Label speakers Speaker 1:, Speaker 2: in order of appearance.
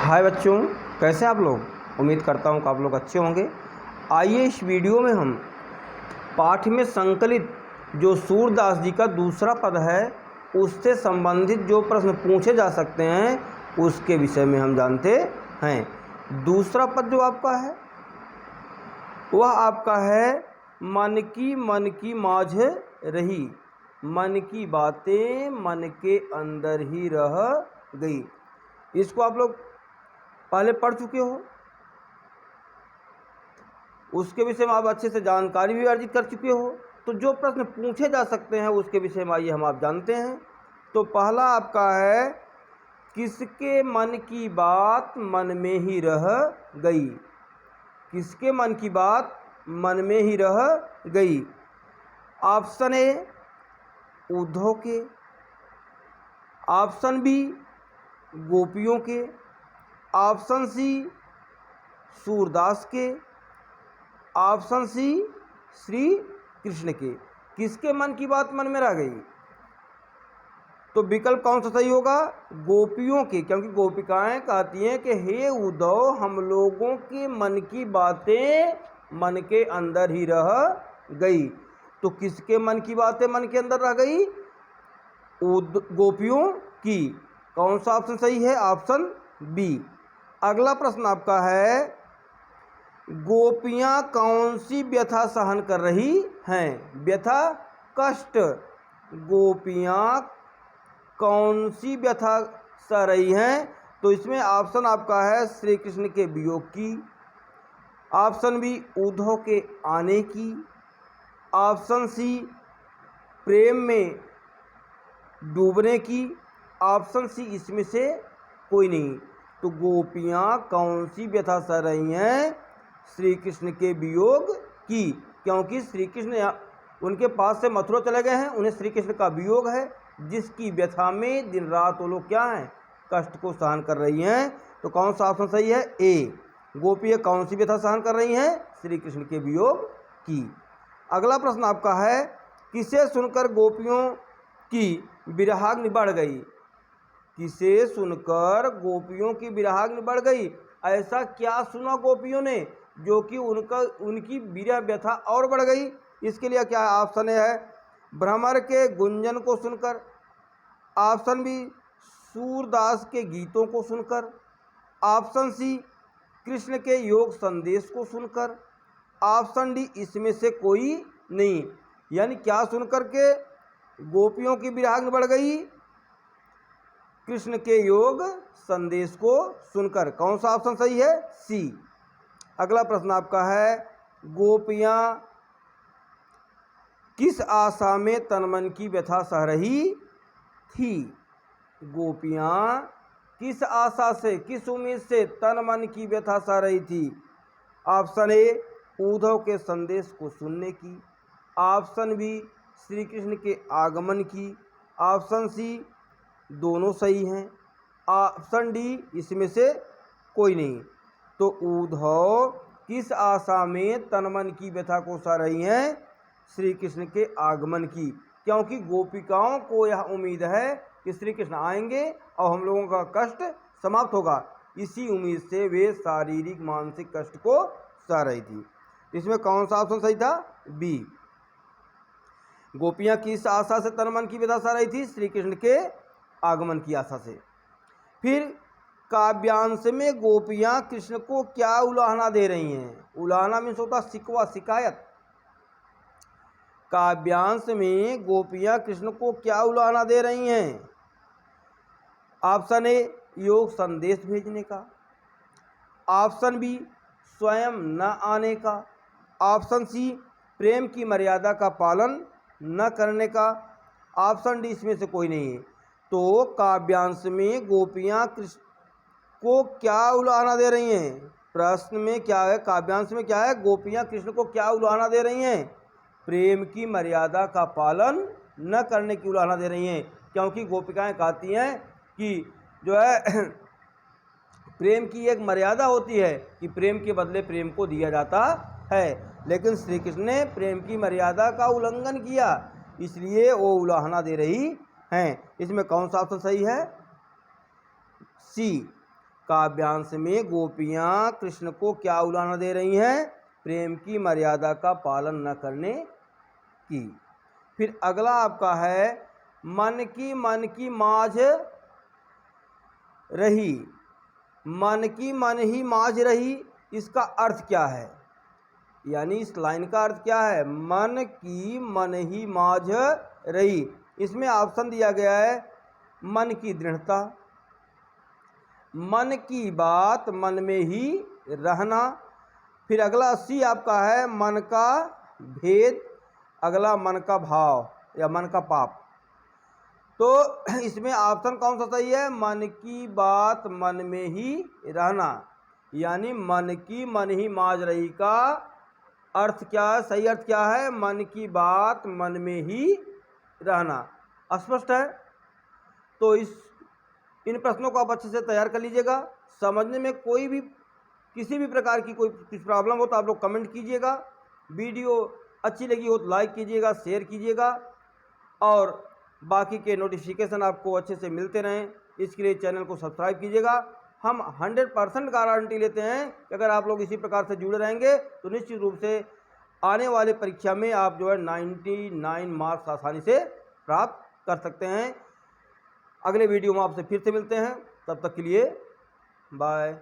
Speaker 1: हाय बच्चों, कैसे आप लोग। उम्मीद करता हूँ कि आप लोग अच्छे होंगे। आइए इस वीडियो में हम पाठ में संकलित जो सूरदास जी का दूसरा पद है उससे संबंधित जो प्रश्न पूछे जा सकते हैं उसके विषय में हम जानते हैं। दूसरा पद जो आपका है वह आपका है मन की माझ रही, मन की बातें मन के अंदर ही रह गई। इसको आप लोग पहले पढ़ चुके हो, उसके विषय में आप अच्छे से जानकारी भी अर्जित कर चुके हो। तो जो प्रश्न पूछे जा सकते हैं उसके विषय में आइए हम आप जानते हैं। तो पहला आपका है, किसके मन की बात मन में ही रह गई। किसके मन की बात मन में ही रह गई। ऑप्शन ए उद्धव के, ऑप्शन बी गोपियों के, ऑप्शन सी सूरदास के, ऑप्शन सी श्री कृष्ण के। किसके मन की बात मन में रह गई? तो विकल्प कौन सा सही होगा? गोपियों के, क्योंकि गोपिकाएं कहती हैं कि हे उद्धव, हम लोगों के मन की बातें मन के अंदर ही रह गई। तो किसके मन की बातें मन के अंदर रह गई? गोपियों की। कौन सा ऑप्शन सही है? Option B. अगला प्रश्न आपका है, गोपियां कौन सी व्यथा सहन कर रही हैं? व्यथा, कष्ट। गोपियां कौन सी व्यथा सह रही हैं? तो इसमें ऑप्शन आपका है श्री कृष्ण के वियोग की, ऑप्शन बी उद्धव के आने की, ऑप्शन सी प्रेम में डूबने की, ऑप्शन सी इसमें से कोई नहीं। तो गोपियां कौन सी व्यथा सह रही हैं? श्री कृष्ण के वियोग की, क्योंकि श्री कृष्ण उनके पास से मथुरा चले गए हैं, उन्हें श्री कृष्ण का वियोग है, जिसकी व्यथा में दिन रात वो लोग क्या हैं? कष्ट को सहन कर रही हैं। तो कौन सा ऑप्शन सही है? ए। गोपियां कौन सी व्यथा सहन कर रही हैं? श्री कृष्ण के वियोग की। अगला प्रश्न आपका है, किसे सुनकर गोपियों की विरहाग्नि बढ़ गई? किसे सुनकर गोपियों की विरहाग्नि बढ़ गई? ऐसा क्या सुना गोपियों ने जो कि उनकी विरह व्यथा और बढ़ गई? इसके लिए क्या ऑप्शन है? भ्रमर के गुंजन को सुनकर, ऑप्शन बी सूरदास के गीतों को सुनकर, ऑप्शन सी कृष्ण के योग संदेश को सुनकर, ऑप्शन डी इसमें से कोई नहीं। यानी क्या सुनकर के गोपियों की विरहाग्नि बढ़ गई? कृष्ण के योग संदेश को सुनकर। कौन सा ऑप्शन सही है? सी। अगला प्रश्न आपका है, गोपियां किस आशा में तन मन की व्यथा सह रही थी? गोपियां किस आशा से, किस उम्मीद से तन मन की व्यथा सह रही थी? ऑप्शन ए उद्धव के संदेश को सुनने की, ऑप्शन बी श्री कृष्ण के आगमन की, ऑप्शन सी दोनों सही हैं, ऑप्शन डी इसमें से कोई नहीं। तो उद्धव किस आशा में तन मन की व्यथा को सह रही हैं? श्री कृष्ण के आगमन की, क्योंकि गोपिकाओं को यह उम्मीद है कि श्री कृष्ण आएंगे और हम लोगों का कष्ट समाप्त होगा। इसी उम्मीद से वे शारीरिक मानसिक कष्ट को सह रही थी। इसमें कौन सा ऑप्शन सही था? बी। गोपियां किस आशा से तन मन की व्यथा सह रही थी? श्री कृष्ण के आगमन की आशा से। फिर काव्यांश में गोपियां कृष्ण को क्या उलाहना दे रही हैं? उलाहना मीन्स होता शिकवा, शिकायत। काव्यांश में गोपियां कृष्ण को क्या उलाहना दे रही हैं? ऑप्शन ए योग संदेश भेजने का, ऑप्शन बी स्वयं न आने का, ऑप्शन सी प्रेम की मर्यादा का पालन न करने का, ऑप्शन डी इसमें से कोई नहीं है। तो काव्यांश में गोपियां कृष्ण को क्या उलाहना दे रही हैं? प्रश्न में क्या है? काव्यांश में क्या है? गोपियां कृष्ण को क्या उलाहना दे रही हैं? प्रेम की मर्यादा का पालन न करने की उलाहना दे रही हैं, क्योंकि गोपिकाएं कहती हैं कि जो है प्रेम की एक मर्यादा होती है कि प्रेम के बदले प्रेम को दिया जाता है, लेकिन श्री कृष्ण ने प्रेम की मर्यादा का उल्लंघन किया, इसलिए वो उलाहना दे रही हैं। इसमें कौन सा ऑप्शन सही है? सी। काव्यांश में गोपियाँ कृष्ण को क्या उलाहना दे रही हैं? प्रेम की मर्यादा का पालन न करने की। फिर अगला आपका है मन की माझ रही। मन ही माझ रही, इसका अर्थ क्या है? यानी इस लाइन का अर्थ क्या है? मन ही माझ रही। इसमें ऑप्शन दिया गया है मन की दृढ़ता, मन की बात मन में ही रहना। फिर अगला सी आपका है मन का भेद, अगला मन का भाव या मन का पाप। तो इसमें ऑप्शन कौन सा सही है? मन की बात मन में ही रहना, यानी मन ही माझ रही का अर्थ क्या है? सही अर्थ क्या है? मन की बात मन में ही रहना। स्पष्ट है? तो इन प्रश्नों को आप अच्छे से तैयार कर लीजिएगा। समझने में कोई भी किसी भी प्रकार की कोई प्रॉब्लम हो तो आप लोग कमेंट कीजिएगा। वीडियो अच्छी लगी हो तो लाइक कीजिएगा, शेयर कीजिएगा, और बाकी के नोटिफिकेशन आपको अच्छे से मिलते रहें, इसके लिए चैनल को सब्सक्राइब कीजिएगा। हम 100% गारंटी लेते हैं कि अगर आप लोग इसी प्रकार से जुड़े रहेंगे तो निश्चित रूप से आने वाले परीक्षा में आप जो है 99 मार्क्स आसानी से प्राप्त कर सकते हैं। अगले वीडियो में आपसे फिर से मिलते हैं, तब तक के लिए बाय।